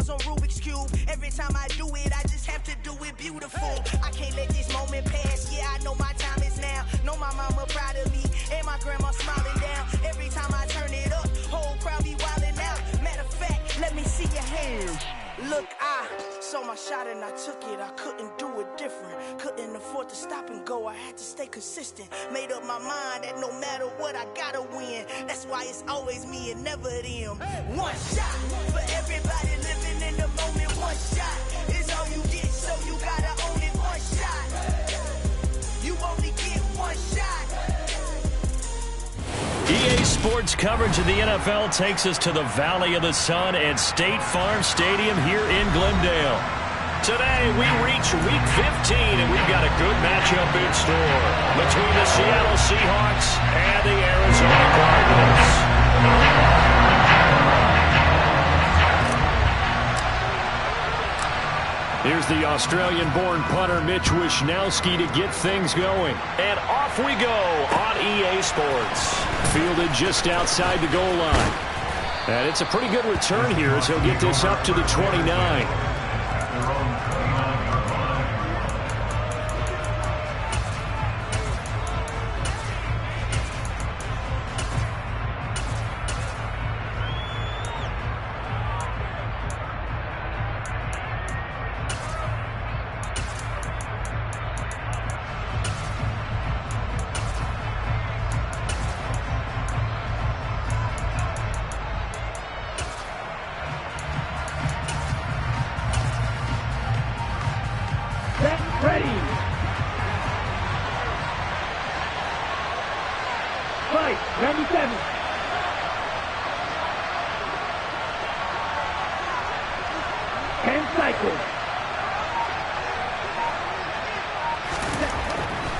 puzzles on Rubik's Cube. Every time I do it, I just have to do it beautiful. I can't let this moment pass. Yeah, I know my time is now. Know my mama proud of me, and my grandma smiling down. Every time I turn it up, whole crowd be wildin' out. Matter of fact, let me see your hands. Look, I saw my shot and I took it. I couldn't do it different. Couldn't afford to stop and go. I had to stay consistent. Made up my mind that no matter what, I gotta win. That's why it's always me and never them. One shot for everybody living in the moment. One shot is all you get, so you gotta own it. One shot. You only get one shot. EA Sports coverage of the NFL takes us to the Valley of the Sun at State Farm Stadium here in Glendale. Today, we reach Week 15, and we've got a good matchup in store between the Seattle Seahawks and the Arizona Cardinals. Here's the Australian-born punter Mitch Wishnowsky to get things going. And off we go on EA Sports. Fielded just outside the goal line. And it's a pretty good return here as he'll get this up to the 29.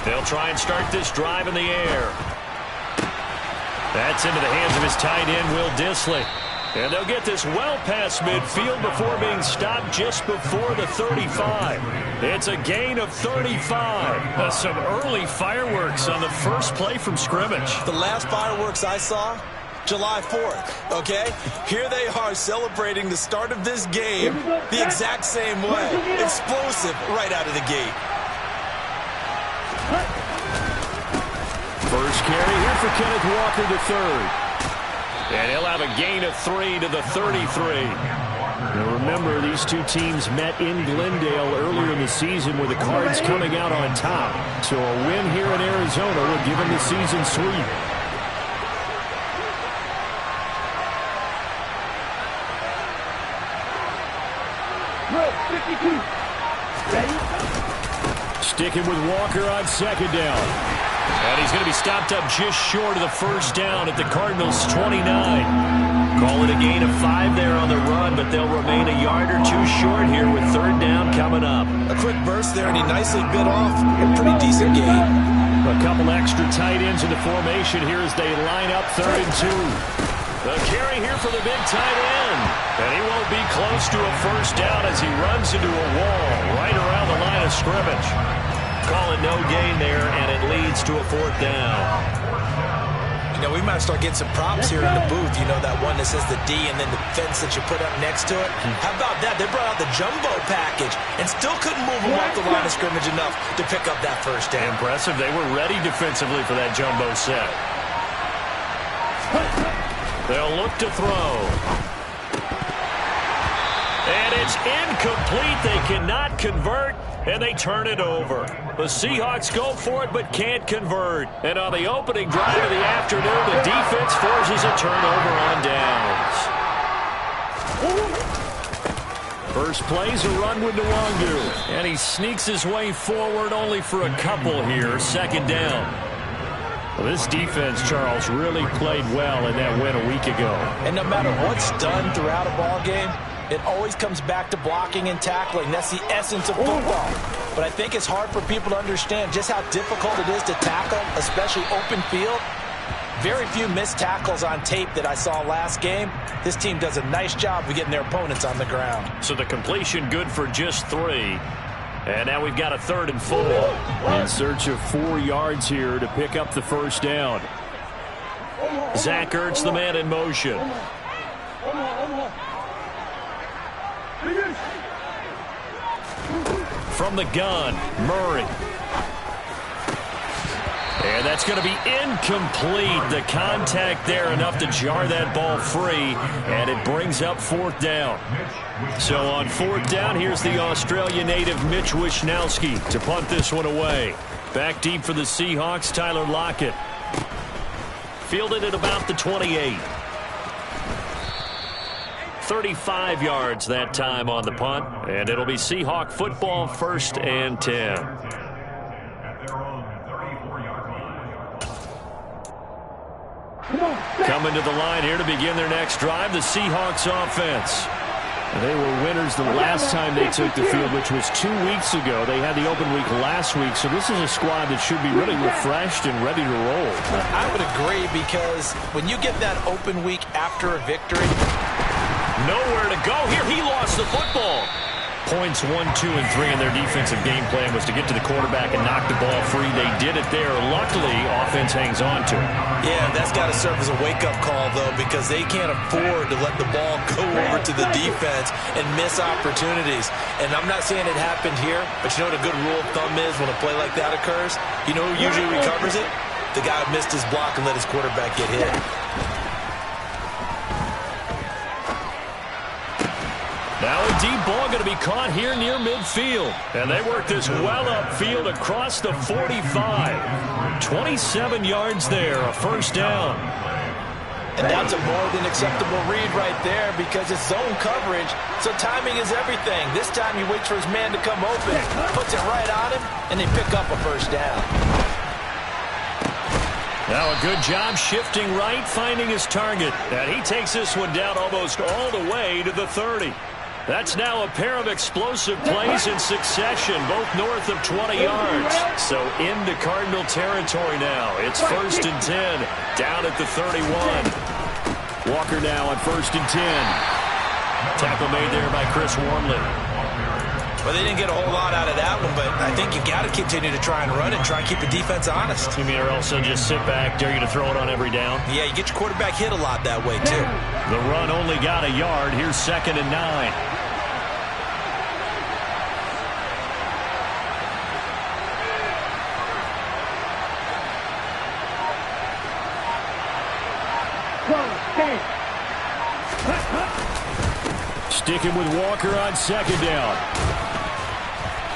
They'll try and start this drive in the air. That's into the hands of his tight end, Will Dissly. And they'll get this well past midfield before being stopped just before the 35. It's a gain of 35. Some early fireworks on the first play from scrimmage. The last fireworks I saw, July 4th, okay? Here they are celebrating the start of this game the exact same way. Explosive right out of the gate. First carry here for Kenneth Walker III. And he'll have a gain of 3 to the 33. Now remember, these two teams met in Glendale earlier in the season with the Cards coming out on top. So a win here in Arizona will give them the season sweep. Sticking with Walker on second down. And he's going to be stopped up just short of the first down at the Cardinals' 29. Call it a gain of 5 there on the run, but they'll remain a yard or two short here with third down coming up. A quick burst there, and he nicely bit off a pretty decent gain. A couple extra tight ends in the formation here as they line up 3rd and 2. The carry here for the big tight end. And he won't be close to a first down as he runs into a wall right around the line of scrimmage. Call it no gain there, and it leads to a 4th down. You know, we might start getting some props here in the booth. You know, that one that says the D and then the fence that you put up next to it. How about that? They brought out the jumbo package and still couldn't move them off the line of scrimmage enough to pick up that first down. Impressive. They were ready defensively for that jumbo set. They'll look to throw. And it's incomplete. They cannot convert, and they turn it over. The Seahawks go for it but can't convert. And on the opening drive of the afternoon, the defense forces a turnover on downs. First play's a run with Nwangu. And he sneaks his way forward only for a couple here. 2nd down. Well, this defense, Charles, really played well in that win a week ago. And no matter what's done throughout a ball game, it always comes back to blocking and tackling. That's the essence of football. But I think it's hard for people to understand just how difficult it is to tackle, especially open field. Very few missed tackles on tape that I saw last game. This team does a nice job of getting their opponents on the ground. So the completion good for just 3. And now we've got a 3rd and 4. In search of 4 yards here to pick up the first down. Zach Ertz, the man in motion. From the gun, Murray. And that's going to be incomplete. The contact there enough to jar that ball free, and it brings up 4th down. So on 4th down, here's the Australia native Mitch Wishnowsky to punt this one away. Back deep for the Seahawks, Tyler Lockett. Fielded at about the 28. 35 yards that time on the punt, and it'll be Seahawk football, 1st and 10. Coming to the line here to begin their next drive, the Seahawks offense. They were winners the last time they took the field, which was 2 weeks ago. They had the open week last week, so this is a squad that should be really refreshed and ready to roll. I would agree, because when you get that open week after a victory, nowhere to go here. He lost the football. Points 1, 2, and 3 in their defensive game plan was to get to the quarterback and knock the ball free. They did it there. Luckily, offense hangs on to it. Yeah, that's got to serve as a wake-up call, though, because they can't afford to let the ball go over to the defense and miss opportunities. And I'm not saying it happened here, but you know what a good rule of thumb is when a play like that occurs? You know who usually recovers it? The guy who missed his block and let his quarterback get hit. Now a deep ball going to be caught here near midfield. And they work this well upfield across the 45. 27 yards there, a 1st down. And that's a more than acceptable read right there, because it's zone coverage, so timing is everything. This time he waits for his man to come open, puts it right on him, and they pick up a 1st down. Now a good job shifting right, finding his target. And he takes this one down almost all the way to the 30. That's now a pair of explosive plays in succession, both north of 20 yards. So into Cardinal territory now. It's 1st and 10, down at the 31. Walker now on 1st and 10. Tackle made there by Chris Wormley. Well, they didn't get a whole lot out of that one, but I think you got to continue to try and run it, try and keep the defense honest. You mean, or also just sit back, dare you to throw it on every down? Yeah, you get your quarterback hit a lot that way, too. The run only got a yard. Here's 2nd and 9. Sticking with Walker on 2nd down.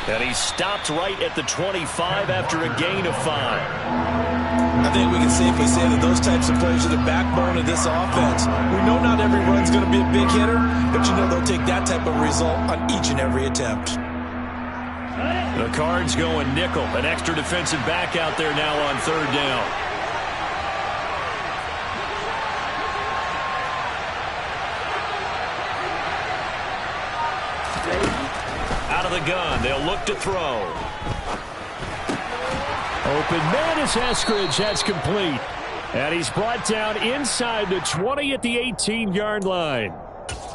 And he stopped right at the 25 after a gain of 5. I think we can safely say that those types of plays are the backbone of this offense. We know not every run's going to be a big hitter, but you know they'll take that type of result on each and every attempt. The Cards going nickel. An extra defensive back out there now on 3rd down. Out of the gun, they'll look to throw. Open man is Eskridge. That's complete. And he's brought down inside the 20 at the 18-yard line.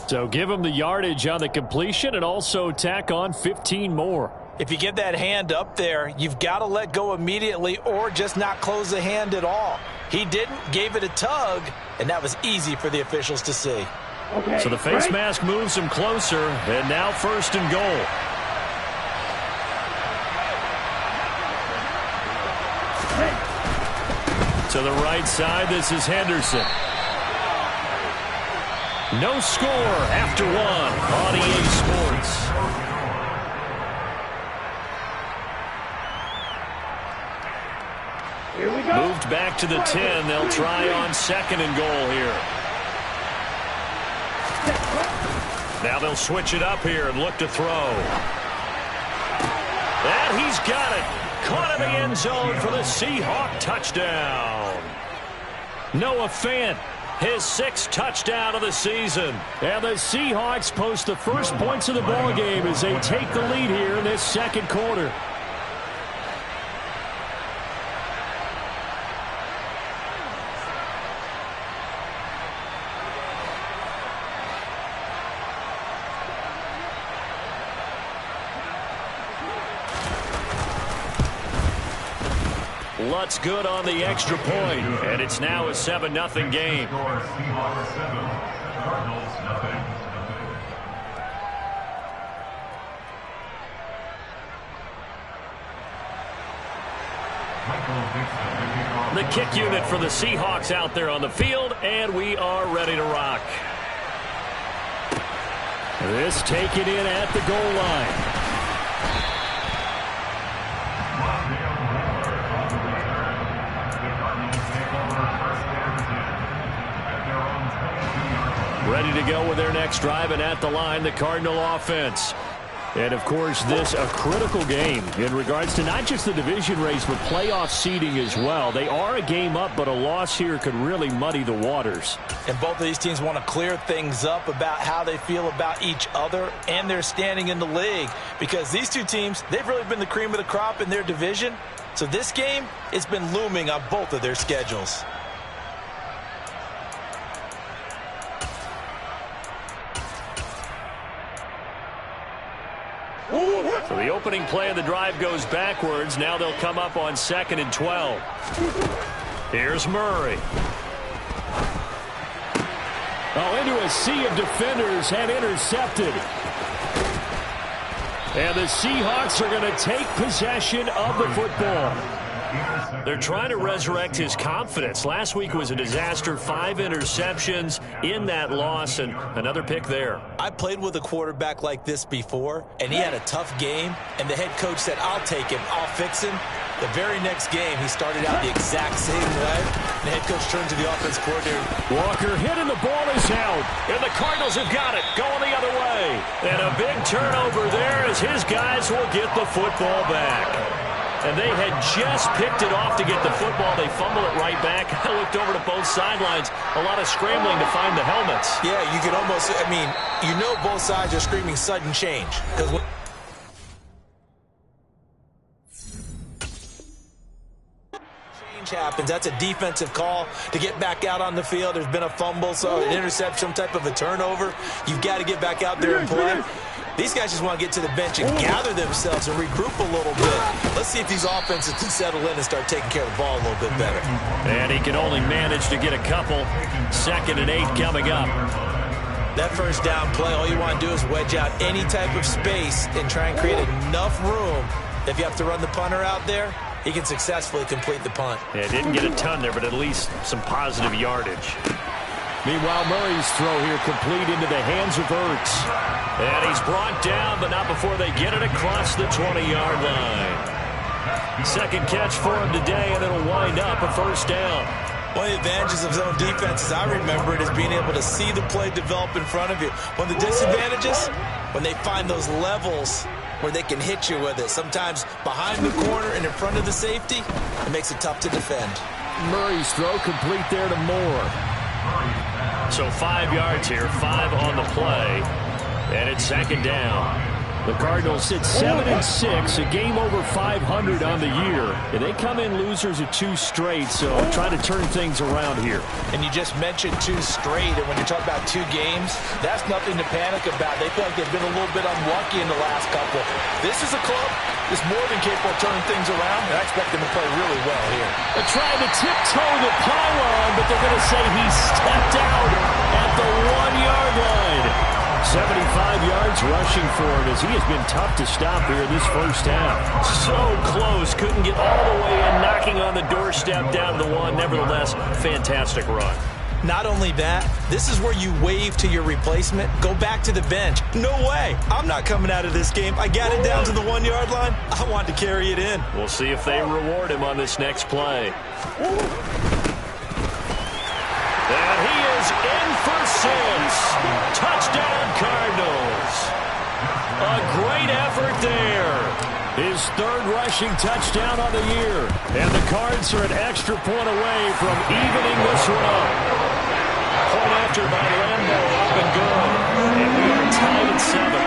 So give him the yardage on the completion and also tack on 15 more. If you get that hand up there, you've got to let go immediately or just not close the hand at all. He didn't, gave it a tug, and that was easy for the officials to see. Okay, so the face mask moves him closer, and now 1st and goal. To the right side, this is Henderson. No score after 1 on EA Sports. Here we go. Moved back to the 10. They'll try on 2nd and goal here. Now they'll switch it up here and look to throw. And he's got it. Caught in the end zone for the Seahawk touchdown. Noah Fant, his 6th touchdown of the season. And the Seahawks post the first points of the ballgame as they take the lead here in this 2nd quarter. Lutz good on the extra point, and it's now a 7-0 game. The kick unit for the Seahawks out there on the field, and we are ready to rock. This taken in at the goal line. Ready to go with their next drive, and at the line, the Cardinal offense. And, of course, this a critical game in regards to not just the division race, but playoff seeding as well. They are a game up, but a loss here could really muddy the waters. And both of these teams want to clear things up about how they feel about each other and their standing in the league. Because these two teams, they've really been the cream of the crop in their division. So this game, it's been looming on both of their schedules. So the opening play of the drive goes backwards. Now they'll come up on 2nd and 12. Here's Murray. Oh, into a sea of defenders and intercepted. And the Seahawks are going to take possession of the football. They're trying to resurrect his confidence. Last week was a disaster. 5 interceptions in that loss, and another pick there. I played with a quarterback like this before, and he had a tough game, and the head coach said, I'll take him, I'll fix him. The very next game, he started out the exact same way. The head coach turned to the offense coordinator. Walker hit, and the ball is out. And the Cardinals have got it, going the other way. And a big turnover there as his guys will get the football back. And they had just picked it off to get the football. They fumble it right back. I looked over to both sidelines. A lot of scrambling to find the helmets. Yeah, you can almost, I mean, you know both sides are screaming sudden change. Change happens. That's a defensive call to get back out on the field. There's been a fumble, so an interception, some type of a turnover. You've got to get back out there and play. These guys just want to get to the bench and gather themselves and regroup a little bit. Let's see if these offenses can settle in and start taking care of the ball a little bit better. And he can only manage to get a couple. 2nd and 8 coming up. That first down play, all you want to do is wedge out any type of space and try and create enough room. If you have to run the punter out there, he can successfully complete the punt. Yeah, didn't get a ton there, but at least some positive yardage. Meanwhile, Murray's throw here complete into the hands of Ertz. And he's brought down, but not before they get it across the 20-yard line. Second catch for him today, and it'll wind up a first down. One of the advantages of zone defense, as I remember it, is being able to see the play develop in front of you. One of the disadvantages, when they find those levels where they can hit you with it. Sometimes behind the corner and in front of the safety, it makes it tough to defend. Murray's throw complete there to Moore. So 5 yards here, 5 on the play, and it's 2nd down. The Cardinals sit 7-6, a game over 500 on the year. And they come in losers of 2 straight, so trying to turn things around here. And you just mentioned 2 straight, and when you talk about 2 games, that's nothing to panic about. They feel like they've been a little bit unlucky in the last couple. This is a club that's more than capable of turning things around, and I expect them to play really well here. They're trying to tiptoe the pylon, but they're going to say he stepped out at the 1-yard line. 75 yards rushing for him as he has been tough to stop here in this first half. So close. Couldn't get all the way in, knocking on the doorstep down to the 1. Nevertheless, fantastic run. Not only that, this is where you wave to your replacement. Go back to the bench. No way. I'm not coming out of this game. I got it down to the 1-yard line. I want to carry it in. We'll see if they reward him on this next play. And he is in for 6. Touchdown, Cardinals. A great effort there. His 3rd rushing touchdown on the year. And the Cards are an extra point away from evening this run. Point after by Lambo up and good. And we are tied at 7.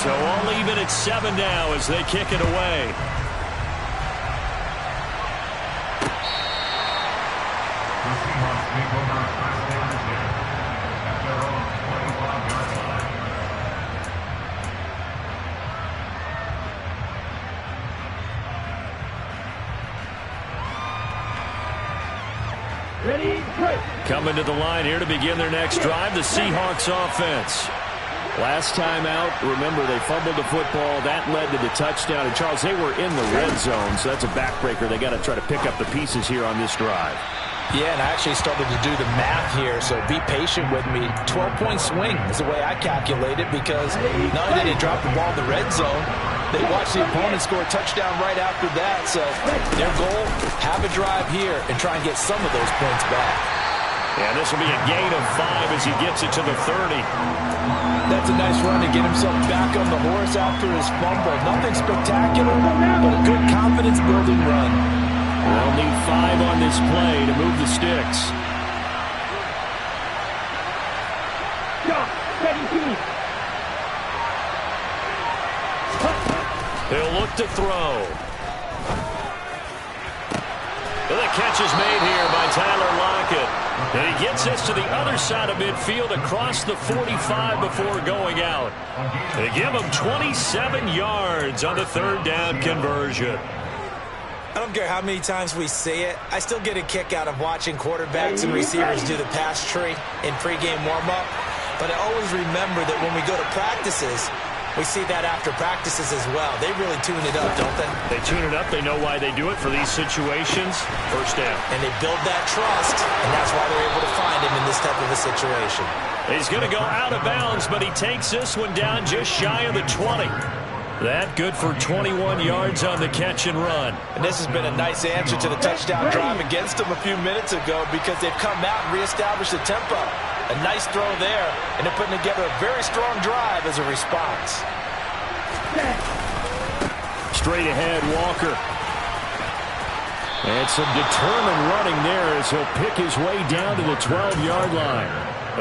So all even at 7 now as they kick it away. Coming to the line here to begin their next drive, the Seahawks offense. Last time out, remember, they fumbled the football. That led to the touchdown. And, Charles, they were in the red zone, so that's a backbreaker. They got to try to pick up the pieces here on this drive. Yeah, and I actually started to do the math here, so be patient with me. 12-point swing is the way I calculate it, because not only did they drop the ball in the red zone, they watched the opponent score a touchdown right after that. So their goal, have a drive here and try and get some of those points back. And this will be a gain of 5 as he gets it to the 30. That's a nice run to get himself back on the horse after his fumble. Nothing spectacular, but a good confidence-building run. They'll need 5 on this play to move the sticks. They'll look to throw. Well, the catch is made here by Tyler Lockett. And he gets this to the other side of midfield across the 45 before going out. They give him 27 yards on the third down conversion. I don't care how many times we see it. I still get a kick out of watching quarterbacks and receivers do the pass tree in pregame warm-up. But I always remember that when we go to practices, we see that after practices as well. They really tune it up, don't they? They tune it up. They know why they do it for these situations. First down. And they build that trust, and that's why they're able to find him in this type of a situation. He's going to go out of bounds, but he takes this one down just shy of the 20. That good for 21 yards on the catch and run. And this has been a nice answer to the touchdown drive against them a few minutes ago, because they've come out and reestablished the tempo. A nice throw there, and they're putting together a very strong drive as a response. Straight ahead, Walker. And some determined running there as he'll pick his way down to the 12-yard line.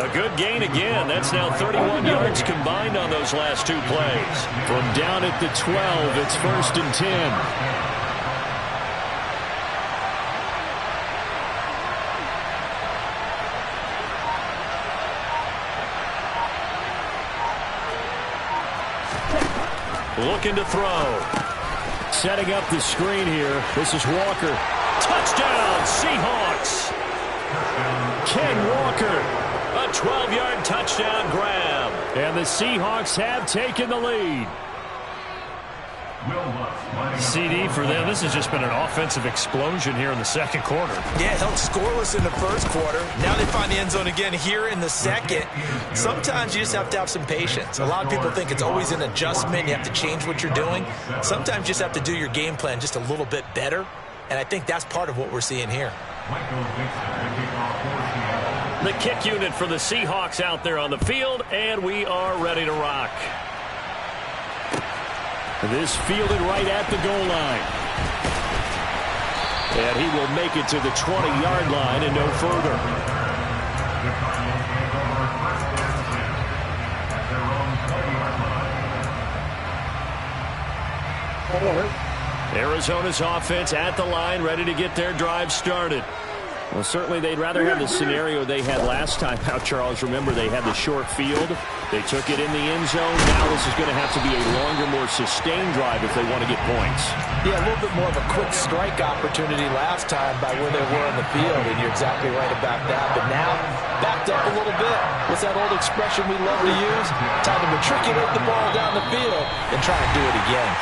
A good gain again. That's now 31 yards combined on those last 2 plays. From down at the 12, it's 1st and 10. Looking to throw. Setting up the screen here. This is Walker. Touchdown, Seahawks. Ken Walker. A 12-yard touchdown grab. And the Seahawks have taken the lead. CD for them. This has just been an offensive explosion here in the second quarter. Yeah, held scoreless in the first quarter. Now they find the end zone again here in the second. Sometimes you just have to have some patience. A lot of people think it's always an adjustment. You have to change what you're doing. Sometimes you just have to do your game plan just a little bit better. And I think that's part of what we're seeing here. The kick unit for the Seahawks out there on the field, and we are ready to rock. This fielded right at the goal line. And he will make it to the 20-yard line and no further. Arizona's offense at the line, ready to get their drive started. Well, certainly they'd rather have the scenario they had last time out, Charles. Remember, they had the short field. They took it in the end zone. Now this is going to have to be a longer, more sustained drive if they want to get points. Yeah, a little bit more of a quick strike opportunity last time by where they were on the field, and you're exactly right about that. But now, backed up a little bit. What's that old expression we love to use? Time to matriculate the ball down the field and try and do it again.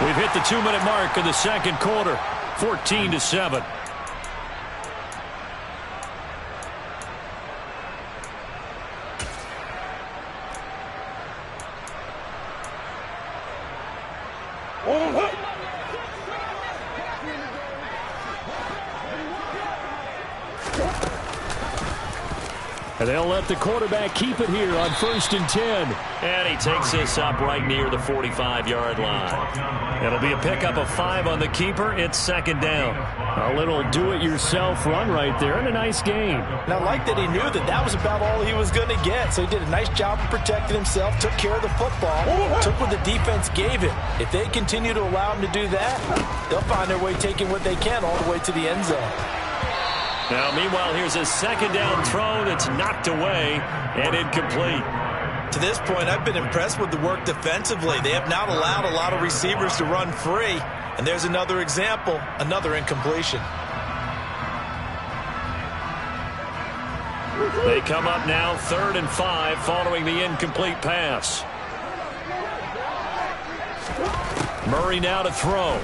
We've hit the 2-minute mark of the second quarter, 14-7. And they'll let the quarterback keep it here on 1st and 10. And he takes this up right near the 45-yard line. It'll be a pickup of 5 on the keeper. It's second down. A little do-it-yourself run right there and a nice game. And I like that he knew that that was about all he was going to get. So he did a nice job of protecting himself, took care of the football, took what the defense gave him. If they continue to allow him to do that, they'll find their way taking what they can all the way to the end zone. Now, meanwhile, here's a second down throw that's knocked away and incomplete. To this point, I've been impressed with the work defensively. They have not allowed a lot of receivers to run free. And there's another example, another incompletion. They come up now 3rd and 5 following the incomplete pass. Murray now to throw.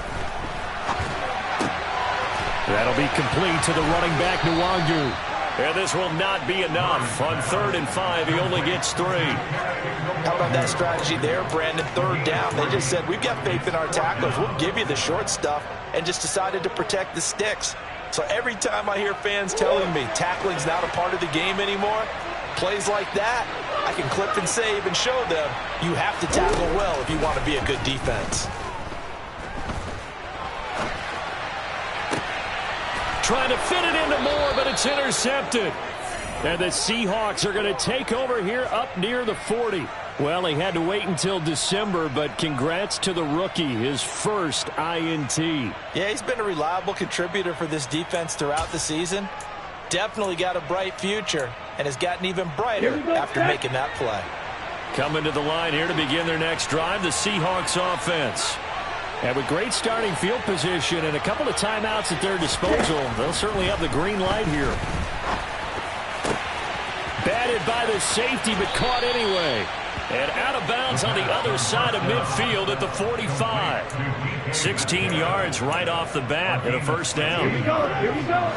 That'll be complete to the running back, Nwangu. And this will not be enough. On 3rd and 5, he only gets 3. How about that strategy there, Brandon? 3rd down. They just said, we've got faith in our tacklers. We'll give you the short stuff, and just decided to protect the sticks. So every time I hear fans telling me tackling's not a part of the game anymore, plays like that, I can clip and save and show them you have to tackle well if you want to be a good defense. Trying to fit it into Moore, but it's intercepted. And the Seahawks are going to take over here up near the 40. Well, he had to wait until December, but congrats to the rookie, his first INT. Yeah, he's been a reliable contributor for this defense throughout the season. Definitely got a bright future, and has gotten even brighter after making that play. Coming to the line here to begin their next drive, the Seahawks offense. And with great starting field position and a couple of timeouts at their disposal, they'll certainly have the green light here. Batted by the safety, but caught anyway. And out of bounds on the other side of midfield at the 45. 16 yards right off the bat and a first down. Here we go. Here we go.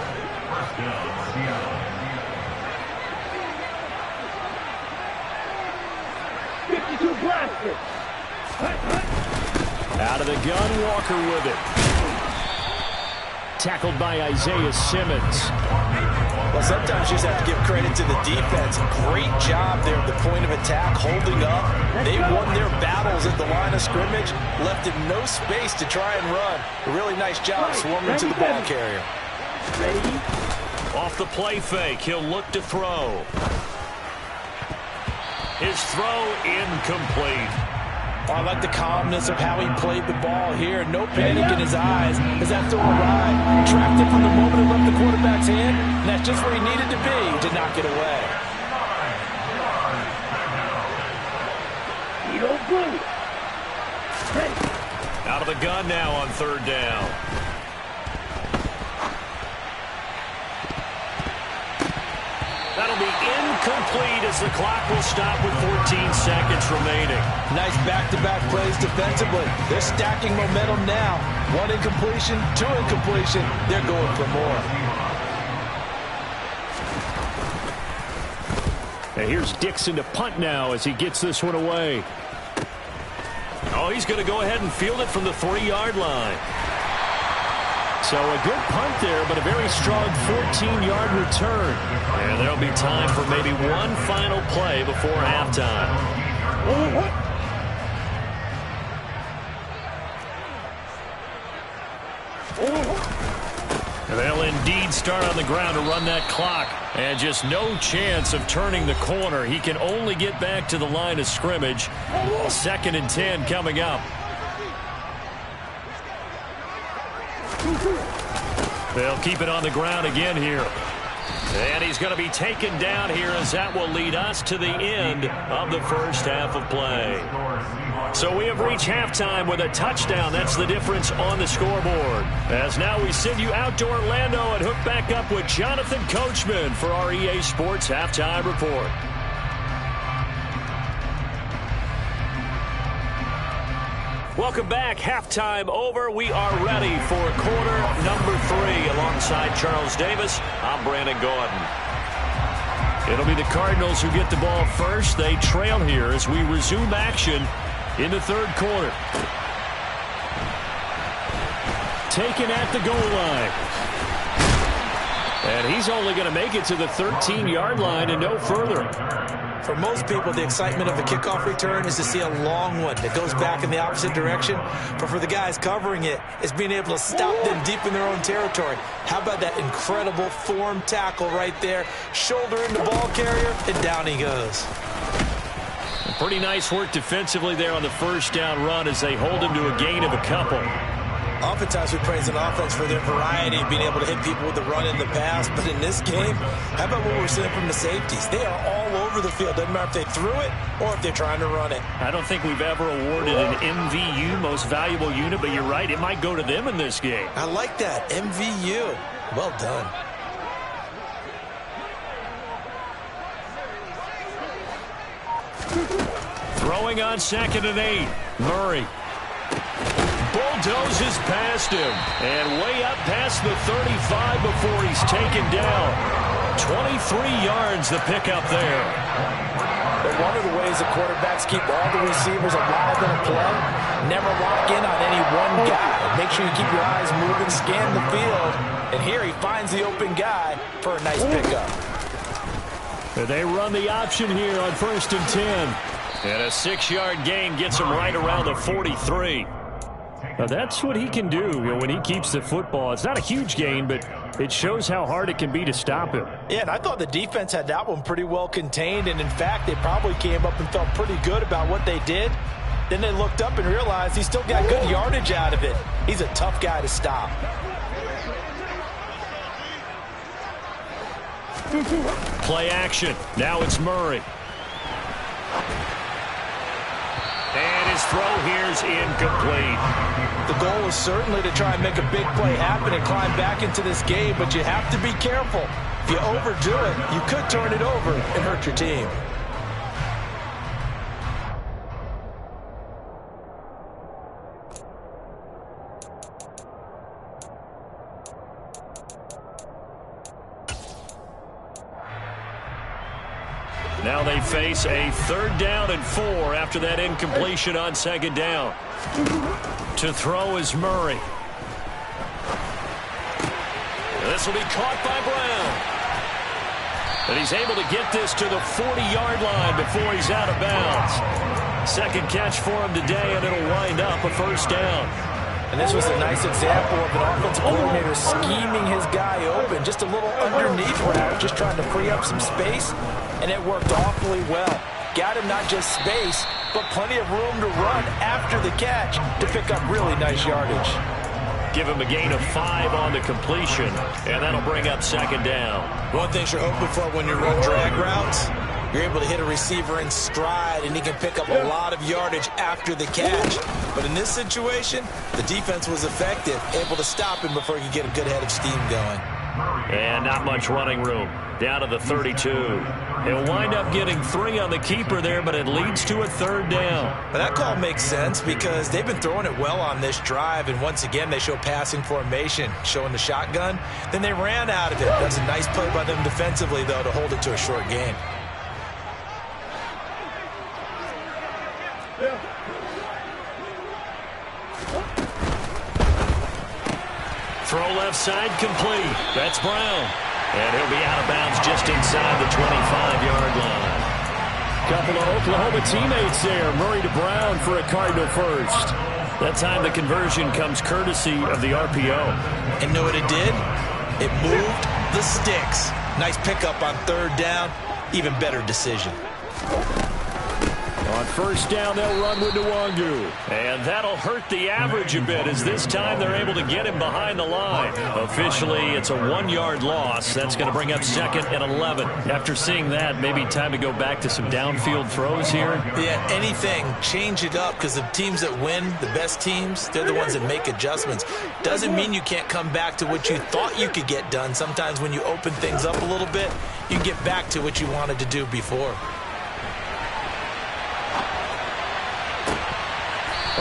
Out of the gun, Walker with it. Tackled by Isaiah Simmons. Well, sometimes you just have to give credit to the defense. Great job there at the point of attack, holding up. They won their battles at the line of scrimmage, left him no space to try and run. A really nice job swarming to the ball carrier. Off the play fake, he'll look to throw. His throw incomplete. Oh, I like the calmness of how he played the ball here. No panic in his eyes as that throw arrived. Tracked it from the moment it left the quarterback's hand, and that's just where he needed to be to knock it away. Out of the gun now on 3rd down. That'll be incomplete as the clock will stop with 14 seconds remaining. Nice back-to-back plays defensively. They're stacking momentum now. 1 incompletion, 2 incompletion. They're going for more. And here's Dixon to punt now as he gets this one away. Oh, he's going to go ahead and field it from the 3-yard line. So a good punt there, but a very strong 14-yard return. And there'll be time for maybe one final play before halftime. And they'll indeed start on the ground to run that clock. And just no chance of turning the corner. He can only get back to the line of scrimmage. 2nd and 10 coming up. They'll keep it on the ground again here. And he's going to be taken down here as that will lead us to the end of the first half of play. So we have reached halftime with a touchdown. That's the difference on the scoreboard. As now we send you out to Orlando and hook back up with Jonathan Coachman for our EA Sports Halftime Report. Welcome back. Halftime over. We are ready for quarter number 3 alongside Charles Davis. I'm Brandon Gordon. It'll be the Cardinals who get the ball first. They trail here as we resume action in the 3rd quarter. Taken at the goal line. And he's only going to make it to the 13-yard line and no further. For most people, the excitement of a kickoff return is to see a long one that goes back in the opposite direction. But for the guys covering it, it's being able to stop them deep in their own territory. How about that incredible form tackle right there? Shoulder in the ball carrier, and down he goes. Pretty nice work defensively there on the first down run as they hold him to a gain of a couple. Oftentimes we praise an offense for their variety of being able to hit people with the run and the pass. But in this game, how about what we're seeing from the safeties? They are all over the field. Doesn't matter if they threw it or if they're trying to run it. I don't think we've ever awarded an MVU, most valuable unit, but you're right. It might go to them in this game. I like that. MVU. Well done. Throwing on 2nd and 8. Murray bulldozes past him. And way up past the 35 before he's taken down. 23 yards the pickup there. But one of the ways the quarterbacks keep all the receivers alive in a play, never lock in on any one guy. Make sure you keep your eyes moving, scan the field. And here he finds the open guy for a nice pickup. They run the option here on 1st and 10. And a 6-yard gain gets him right around the 43. Now that's what he can do, when he keeps the football. It's not a huge gain, but it shows how hard it can be to stop him. Yeah, and I thought the defense had that one pretty well contained. And, in fact, they probably came up and felt pretty good about what they did. Then they looked up and realized he still got good yardage out of it. He's a tough guy to stop. Play action. Now it's Murray. And his throw here's incomplete. The goal is certainly to try and make a big play happen and climb back into this game, but you have to be careful. If you overdo it, you could turn it over and hurt your team. Now they face a 3rd down and 4 after that incompletion on 2nd down. To throw is Murray. This will be caught by Brown. And he's able to get this to the 40-yard line before he's out of bounds. 2nd catch for him today, and it'll wind up a 1st down. And this was a nice example of an offensive coordinator scheming his guy open. Just a little underneath route, just trying to free up some space. And it worked awfully well. Got him not just space, but plenty of room to run after the catch to pick up really nice yardage. Give him a gain of 5 on the completion, and that'll bring up 2nd down. One thing you're hoping for when you run drag routes, you're able to hit a receiver in stride, and he can pick up a lot of yardage after the catch. But in this situation, the defense was effective, able to stop him before he could get a good head of steam going. And not much running room. Down to the 32. He'll wind up getting 3 on the keeper there, but it leads to a 3rd down. But that call makes sense because they've been throwing it well on this drive, and once again they show passing formation, showing the shotgun. Then they ran out of it. That's a nice play by them defensively, though, to hold it to a short gain. Throw left side complete. That's Brown. And he'll be out of bounds just inside the 25-yard line. Couple of Oklahoma teammates there. Murray to Brown for a Cardinal first. That time the conversion comes courtesy of the RPO. And know what it did? It moved the sticks. Nice pickup on 3rd down. Even better decision. On 1st down, they'll run with Nwangu. And that'll hurt the average a bit as this time they're able to get him behind the line. Officially, it's a 1-yard loss. That's going to bring up 2nd and 11. After seeing that, maybe time to go back to some downfield throws here. Yeah, anything. Change it up because the teams that win, the best teams, they're the ones that make adjustments. Doesn't mean you can't come back to what you thought you could get done. Sometimes when you open things up a little bit, you can get back to what you wanted to do before.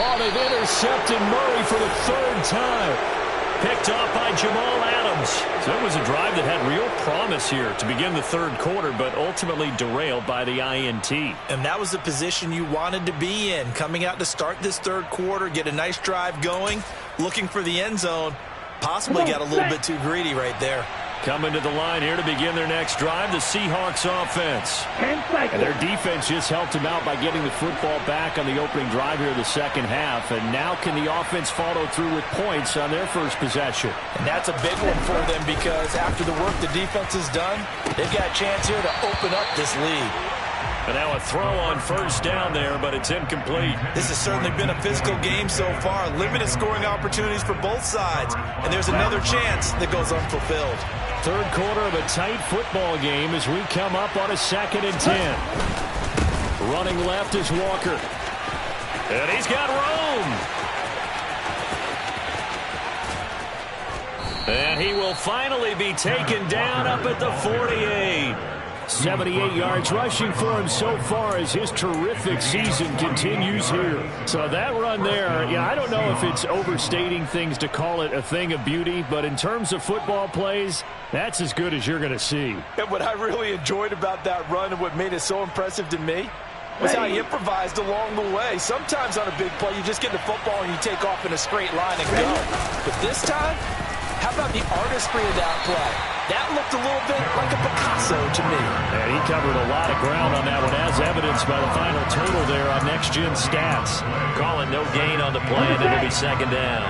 Oh, they've intercepted Murray for the 3rd time. Picked off by Jamal Adams. So it was a drive that had real promise here to begin the 3rd quarter, but ultimately derailed by the INT. And that was the position you wanted to be in. Coming out to start this 3rd quarter, get a nice drive going, looking for the end zone. Possibly got a little bit too greedy right there. Coming to the line here to begin their next drive, the Seahawks offense. And their defense just helped them out by getting the football back on the opening drive here in the 2nd half. And now can the offense follow through with points on their first possession? And that's a big one for them because after the work the defense has done, they've got a chance here to open up this lead. And now a throw on 1st down there, but it's incomplete. This has certainly been a physical game so far. Limited scoring opportunities for both sides. And there's another chance that goes unfulfilled. 3rd quarter of a tight football game as we come up on a 2nd and 10. Running left is Walker. And he's got room. And he will finally be taken down up at the 48. 78 yards rushing for him so far as his terrific season continues here. So that run there, I don't know if it's overstating things to call it a thing of beauty, but in terms of football plays, that's as good as you're going to see. And what I really enjoyed about that run and what made it so impressive to me was how he improvised along the way. Sometimes on a big play, you just get the football and you take off in a straight line and go. But this time, how about the artistry of that play? That looked a little bit like a Picasso to me. And he covered a lot of ground on that one, as evidenced by the final total there on Next Gen Stats. Calling no gain on the play, and it'll be second down.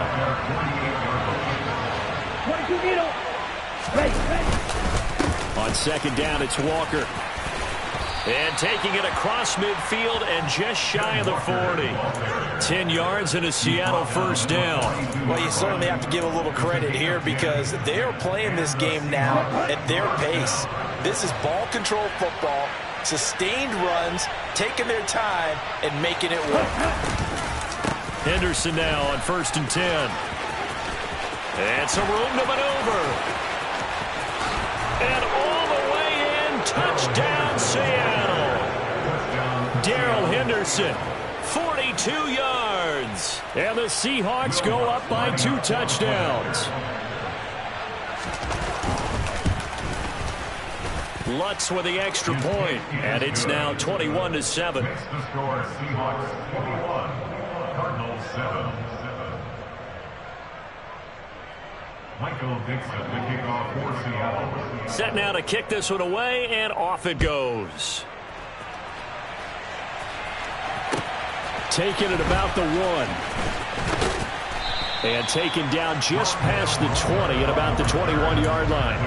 On second down, it's Walker. And taking it across midfield and just shy of the 40. 10 yards and a Seattle first down. Well, you certainly have to give a little credit here because they are playing this game now at their pace. This is ball control football, sustained runs, taking their time, and making it work. Henderson now on 1st and 10. And some room to maneuver. And all the way in, touchdown Seattle. Darrell Henderson, 42 yards. And the Seahawks go up by 2 touchdowns. Lutz with the extra point, and it's now 21-7. The score, Seahawks 21, Cardinals 7. Michael Dixon, the kickoff for Seattle. Set now to kick this one away, and off it goes. Taken at about the 1. And taken down just past the 20 at about the 21-yard line.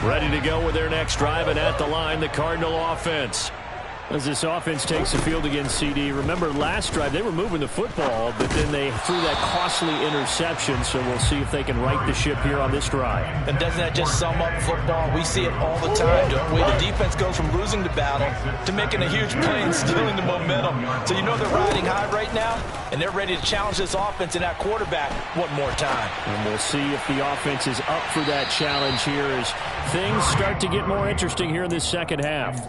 Ready to go with their next drive, and at the line, the Cardinal offense. As this offense takes the field against CD, remember last drive they were moving the football, but then they threw that costly interception, so we'll see if they can right the ship here on this drive. And doesn't that just sum up football? We see it all the time, don't we? The defense goes from losing the battle to making a huge play and stealing the momentum. So you know they're riding high right now, and they're ready to challenge this offense and that quarterback one more time. And we'll see if the offense is up for that challenge here as things start to get more interesting here in this second half.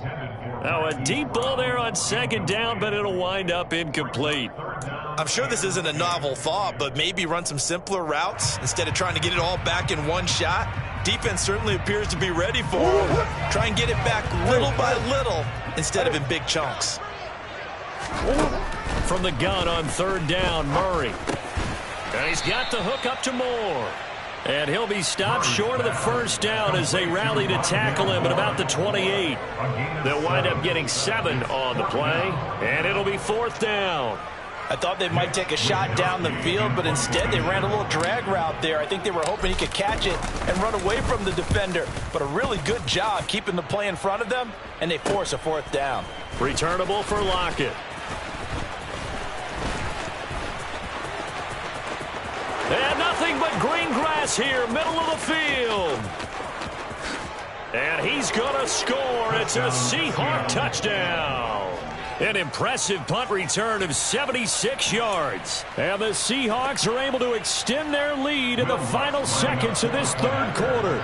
Now a deep ball there on second down, but it'll wind up incomplete. I'm sure this isn't a novel thought, but maybe run some simpler routes instead of trying to get it all back in one shot. Defense certainly appears to be ready for it. Try and get it back little by little instead of in big chunks. From the gun on third down, Murray. And he's got the hook up to Moore. And he'll be stopped short of the first down as they rally to tackle him at about the 28. They'll wind up getting 7 on the play, and it'll be fourth down. I thought they might take a shot down the field, but instead they ran a little drag route there. I think they were hoping he could catch it and run away from the defender. But a really good job keeping the play in front of them, and they force a fourth down. Returnable for Lockett. And nothing but green grass here, middle of the field. And he's going to score. It's a Seahawk touchdown. An impressive punt return of 76 yards. And the Seahawks are able to extend their lead in the final seconds of this third quarter.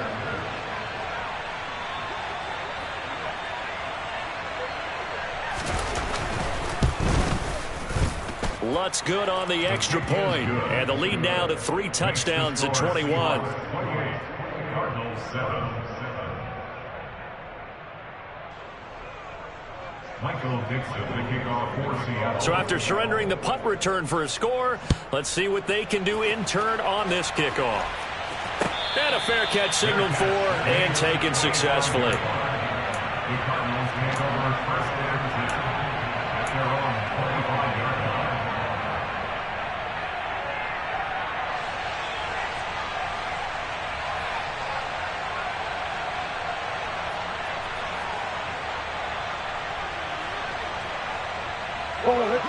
Lutz good on the extra point, and the lead now to 3 touchdowns at 21. Cardinals 7. Michael Dixon, the kickoff for Seattle. So after surrendering the punt return for a score, let's see what they can do in turn on this kickoff. And a fair catch signaled for and taken successfully. The Cardinals take over first and 10 at their own 25-yard line.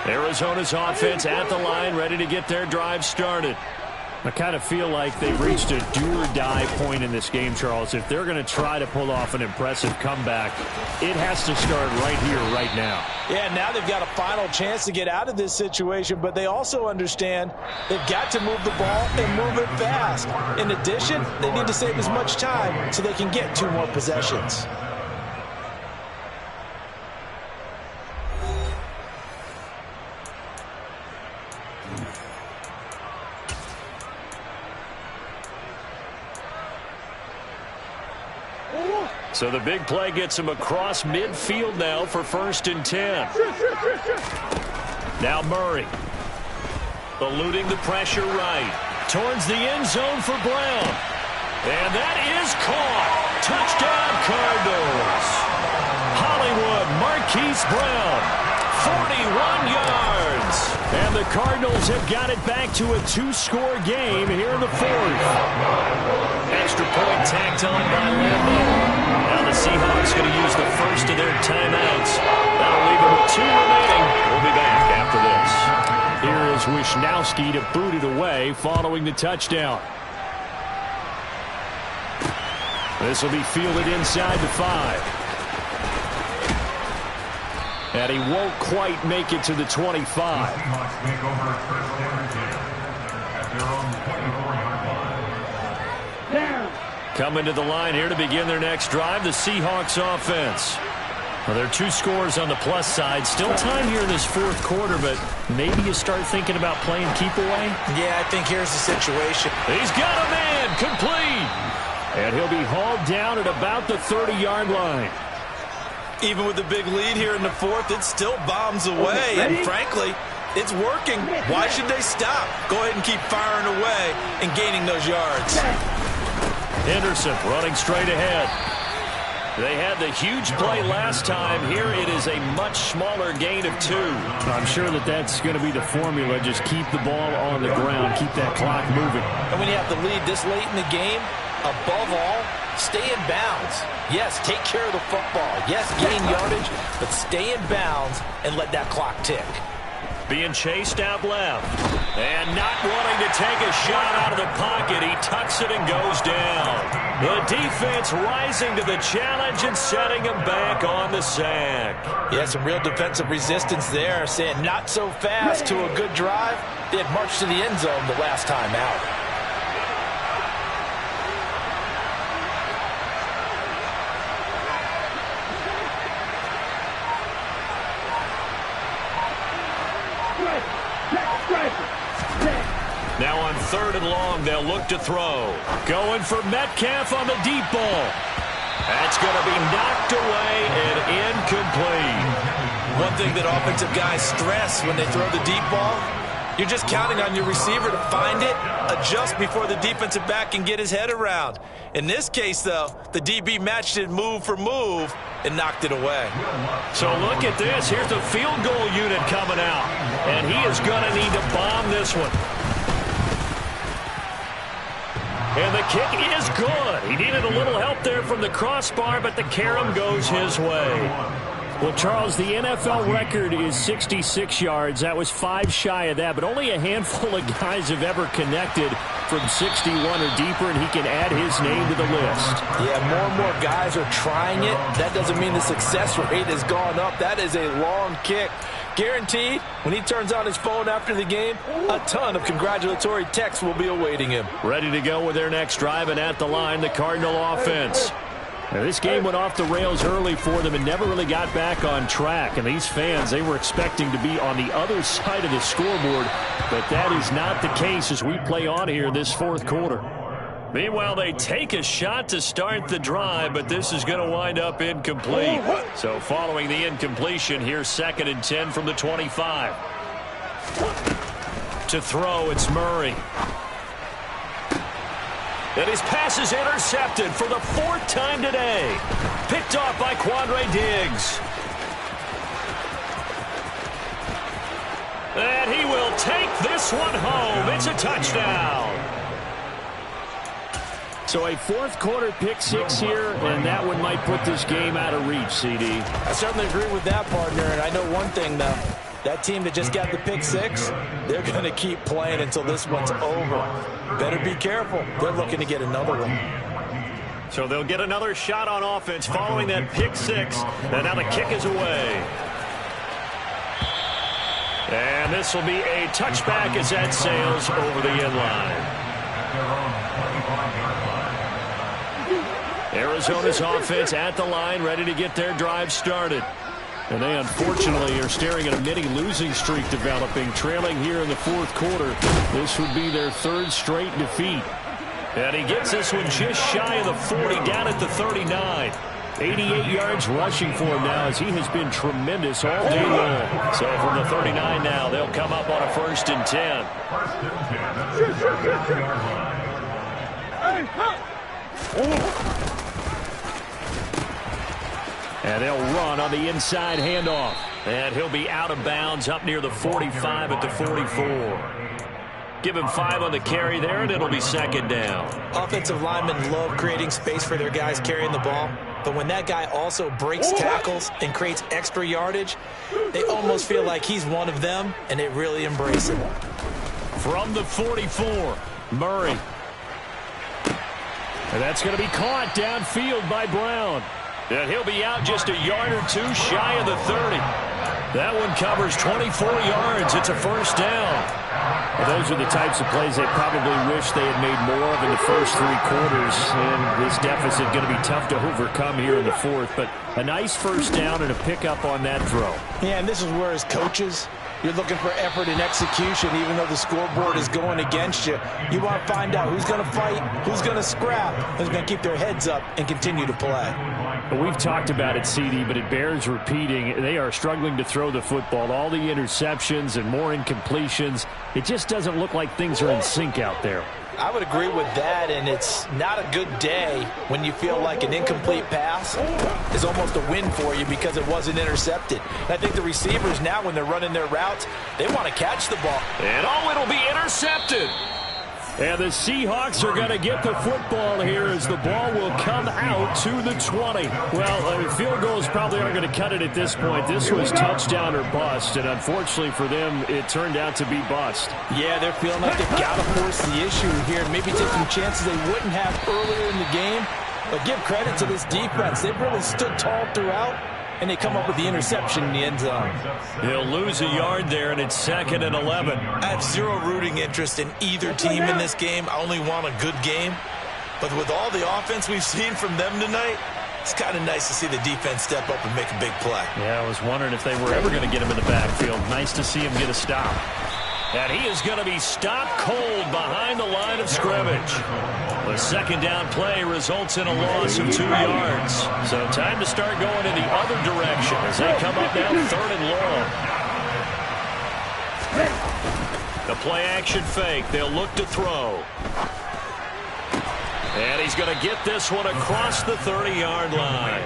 Arizona's offense at the line, ready to get their drive started. I kind of feel like they've reached a do-or-die point in this game, Charles. If they're going to try to pull off an impressive comeback, it has to start right here, right now. Yeah, now they've got a final chance to get out of this situation, but they also understand they've got to move the ball and move it fast. In addition, they need to save as much time so they can get 2 more possessions. So the big play gets him across midfield now for 1st and 10. Now Murray. Eluding the pressure right. Towards the end zone for Brown. And that is caught. Touchdown Cardinals. Hollywood Marquise Brown. 41 yards. And the Cardinals have got it back to a 2-score game here in the 4th. Extra point tacked on by Lambeau. Now the Seahawks going to use the first of their timeouts. That'll leave them with 2 remaining. We'll be back after this. Here is Wisnowski to boot it away following the touchdown. This will be fielded inside the 5. And he won't quite make it to the 25. Seahawks take over 1st and 10 at their own 24-yard line. Coming to the line here to begin their next drive, the Seahawks offense. Well, there are 2 scores on the plus side. Still time here in this 4th quarter, but maybe you start thinking about playing keep away? Yeah, I think here's the situation. He's got a man complete. And he'll be hauled down at about the 30-yard line. Even with the big lead here in the 4th, it still bombs away. And frankly, it's working. Why should they stop? Go ahead and keep firing away and gaining those yards. Henderson running straight ahead. They had the huge play last time. Here it is a much smaller gain of 2. I'm sure that that's going to be the formula. Just keep the ball on the ground. Keep that clock moving. And when you have the lead this late in the game, above all, stay in bounds. Yes, take care of the football. Yes, gain yardage, but stay in bounds and let that clock tick. Being chased out left. And not wanting to take a shot out of the pocket, he tucks it and goes down. The defense rising to the challenge and setting him back on the sack. Yeah, some real defensive resistance there, saying not so fast to a good drive. They had marched to the end zone the last time out. Now on 3rd and long, they'll look to throw. Going for Metcalf on the deep ball. That's going to be knocked away and incomplete. One thing that offensive guys stress when they throw the deep ball, you're just counting on your receiver to find it, adjust before the defensive back can get his head around. In this case, though, the DB matched it move for move and knocked it away. So look at this. Here's the field goal unit coming out. And he is going to need to bomb this one. And the kick is good. He needed a little help there from the crossbar, but the carom goes his way. Well, Charles, the NFL record is 66 yards. That was 5 shy of that, but only a handful of guys have ever connected from 61 or deeper, and he can add his name to the list. Yeah, more and more guys are trying it. That doesn't mean the success rate has gone up. That is a long kick. Guaranteed, when he turns on his phone after the game, a ton of congratulatory texts will be awaiting him. Ready to go with their next drive, and at the line, the Cardinal offense. Now, this game went off the rails early for them and never really got back on track. And these fans, they were expecting to be on the other side of the scoreboard, but that is not the case as we play on here this 4th quarter. Meanwhile, they take a shot to start the drive, but this is going to wind up incomplete. So following the incompletion, here's 2nd and 10 from the 25. To throw, it's Murray. And his pass is intercepted for the 4th time today. Picked off by Quandre Diggs. And he will take this one home. It's a touchdown. So a 4th quarter pick 6 here, and that one might put this game out of reach, CD. I certainly agree with that, partner. And I know one thing, though. That team that just got the pick six, they're going to keep playing until this one's over. Better be careful. They're looking to get another one. So they'll get another shot on offense following that pick six. And now the kick is away. And this will be a touchback as that sails over the end line. Arizona's offense at the line, ready to get their drive started. And they unfortunately are staring at a mini losing streak developing, trailing here in the fourth quarter. This would be their third straight defeat. And he gets this one just shy of the 40, down at the 39. 88 yards rushing for him now as he has been tremendous all day long. So from the 39 now, they'll come up on a 1st and 10. And they'll run on the inside handoff. And he'll be out of bounds up near the 45 at the 44. Give him 5 on the carry there, and it'll be 2nd down. Offensive linemen love creating space for their guys carrying the ball. But when that guy also breaks tackles and creates extra yardage, they almost feel like he's one of them, and they really embrace it. From the 44, Murray. And that's going to be caught downfield by Brown. And he'll be out just a yard or two shy of the 30. That one covers 24 yards. It's a 1st down. Well, those are the types of plays they probably wish they had made more of in the first 3 quarters. And this deficit going to be tough to overcome here in the 4th. But a nice 1st down and a pickup on that throw. Yeah, and this is where as coaches, you're looking for effort and execution. Even though the scoreboard is going against you, you want to find out who's going to fight, who's going to scrap, who's going to keep their heads up and continue to play. Well, we've talked about it, CD, but it bears repeating. They are struggling to throw the football. All the interceptions and more incompletions. It just doesn't look like things are in sync out there. I would agree with that, and it's not a good day when you feel like an incomplete pass is almost a win for you because it wasn't intercepted. And I think the receivers now, when they're running their routes, they want to catch the ball. And it'll be intercepted. And the Seahawks are going to get the football here as the ball will come out to the 20. Well, field goals probably aren't going to cut it at this point. This was touchdown or bust, and unfortunately for them, it turned out to be bust. Yeah, they're feeling like they've got to force the issue here and maybe take some chances they wouldn't have earlier in the game. But give credit to this defense. They've really stood tall throughout, and they come up with the interception in the end zone. He'll lose a yard there, and it's 2nd and 11. I have zero rooting interest in either team in this game. I only want a good game. But with all the offense we've seen from them tonight, it's kind of nice to see the defense step up and make a big play. Yeah, I was wondering if they were ever going to get him in the backfield. Nice to see him get a stop. And he is going to be stopped cold behind the line of scrimmage. The 2nd down play results in a loss of 2 yards. So time to start going in the other direction as they come up now 3rd and long. The play action fake. They'll look to throw. And he's going to get this one across the 30-yard line.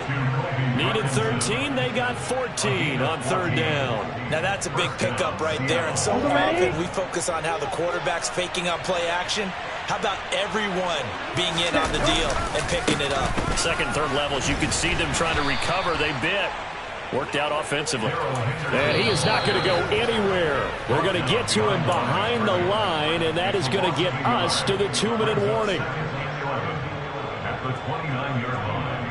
Needed 13, they got 14 on 3rd down. Now that's a big pickup right there, and so often we focus on how the quarterback's faking up play action. How about everyone being in on the deal and picking it up? 2nd, 3rd levels, you can see them trying to recover. They bit. Worked out offensively. And he is not going to go anywhere. They're going to get to him behind the line, and that is going to get us to the 2-minute warning. At the 29-yard line.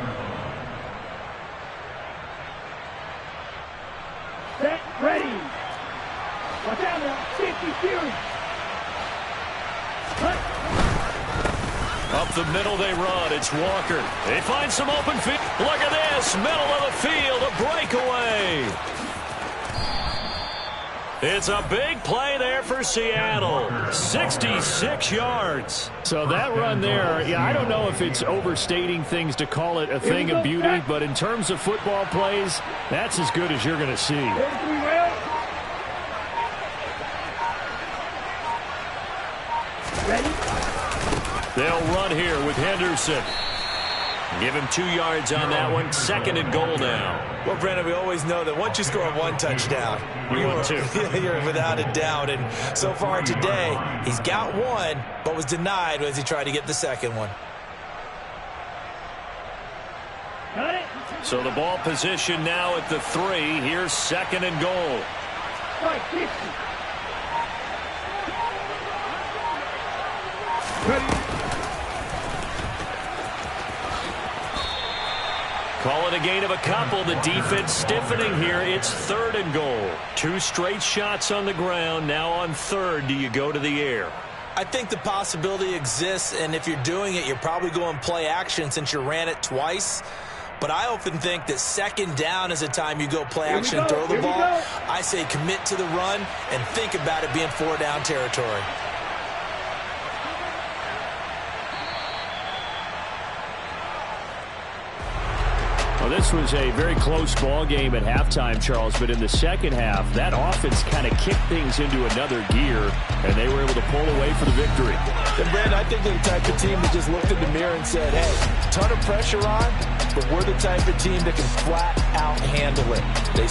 Set, ready. Watch out now. 50 series. Up the middle they run. It's Walker. They find some open field. Look at this. Middle of the field. A breakaway. It's a big play there for Seattle. 66 yards. So that run there, yeah, I don't know if it's overstating things to call it a thing of beauty, but in terms of football plays, that's as good as you're going to see. They'll run here with Henderson. Give him 2 yards on that one. 2nd and goal now. Well, Brandon, we always know that once you score 1 touchdown, you're without a doubt. And so far today, he's got 1, but was denied as he tried to get the 2nd one. So the ball position now at the 3. Here's 2nd and goal. Strike 60. Ready. Call it a gain of a couple. The defense stiffening here. It's 3rd and goal. 2 straight shots on the ground. Now on 3rd, do you go to the air? I think the possibility exists, and if you're doing it, you're probably going play action since you ran it twice. But I often think that 2nd down is a time you go play action and throw the ball. I say commit to the run and think about it being 4-down territory. Well, this was a very close ball game at halftime, Charles, but in the second half, that offense kind of kicked things into another gear, and they were able to pull away for the victory. And Brandon, I think they're the type of team that just looked in the mirror and said, hey, ton of pressure on, but we're the type of team that can flat out handle it. They